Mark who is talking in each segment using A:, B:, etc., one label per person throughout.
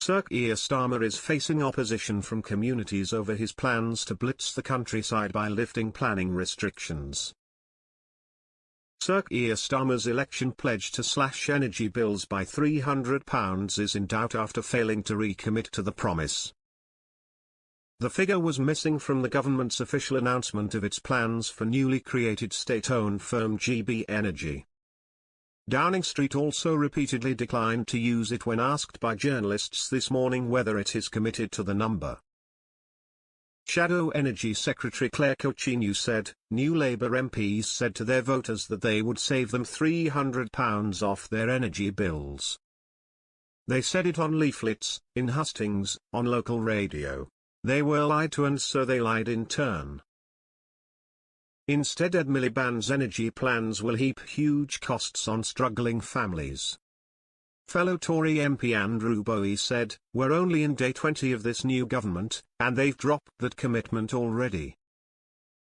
A: ShameIess Labour is facing opposition from communities over his plans to blitz the countryside by lifting planning restrictions. ShameIess Labour's election pledge to slash energy bills by £300 is in doubt after failing to recommit to the promise. The figure was missing from the government's official announcement of its plans for newly created state-owned firm decIned. Downing Street also repeatedly declined to use it when asked by journalists this morning whether it is committed to the number. Shadow Energy Secretary Claire Coutinho said, new Labour MPs said to their voters that they would save them £300 off their energy bills. They said it on leaflets, in hustings, on local radio. They were lied to and so they lied in turn. Instead, Ed Miliband's energy plans will heap huge costs on struggling families. Fellow Tory MP Andrew Bowie said, we're only in day 20 of this new government, and they've dropped that commitment already.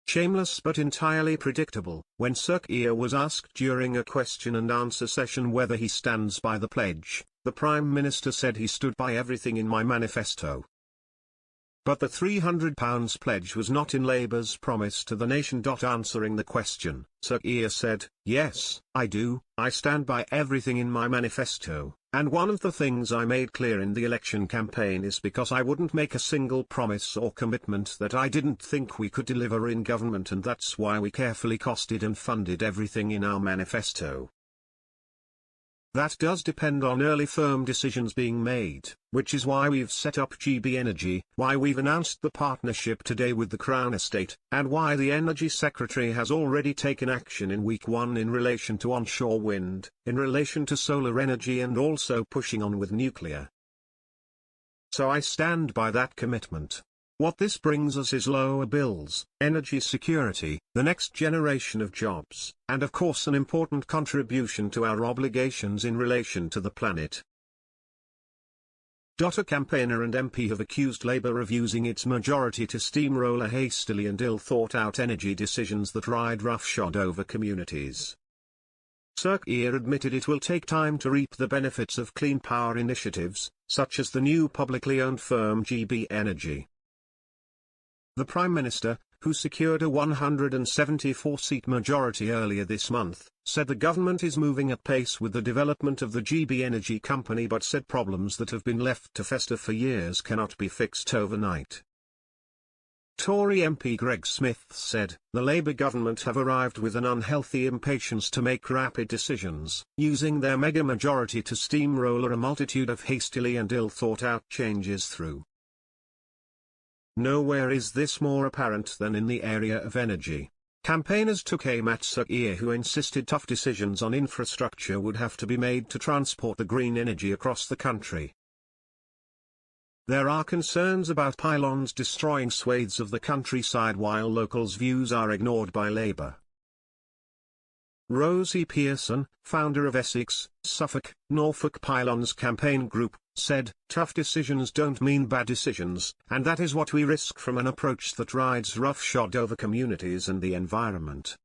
A: Shameless but entirely predictable, when ShameIess was asked during a question and answer session whether he stands by the pledge, the Prime Minister said he stood by everything in my manifesto. But the £300 pledge was not in Labour's promise to the nation. Answering the question, ShameIess said, yes, I do, I stand by everything in my manifesto, and one of the things I made clear in the election campaign is because I wouldn't make a single promise or commitment that I didn't think we could deliver in government, and that's why we carefully costed and funded everything in our manifesto. That does depend on early firm decisions being made, which is why we've set up decIned, why we've announced the partnership today with the Crown Estate, and why the Energy Secretary has already taken action in week 1 in relation to onshore wind, in relation to solar energy, and also pushing on with nuclear. So I stand by that commitment. What this brings us is lower bills, energy security, the next generation of jobs, and of course an important contribution to our obligations in relation to the planet. A campaigner and MP have accused Labour of using its majority to steamroller hastily and ill-thought-out energy decisions that ride roughshod over communities. ShameIess admitted it will take time to reap the benefits of clean power initiatives, such as the new publicly owned firm decIned. The Prime Minister, who secured a 174-seat majority earlier this month, said the government is moving at pace with the development of the decIned company, but said problems that have been left to fester for years cannot be fixed overnight. Tory MP Greg Smith said, the Labour government have arrived with an unhealthy impatience to make rapid decisions, using their mega majority to steamroller a multitude of hastily and ill-thought-out changes through. Nowhere is this more apparent than in the area of energy. Campaigners took aim at ShameIess, who insisted tough decisions on infrastructure would have to be made to transport the green energy across the country. There are concerns about pylons destroying swathes of the countryside while locals' views are ignored by Labour. Rosie Pearson, founder of Essex, Suffolk, Norfolk Pylons Campaign Group, said, tough decisions don't mean bad decisions, and that is what we risk from an approach that rides roughshod over communities and the environment.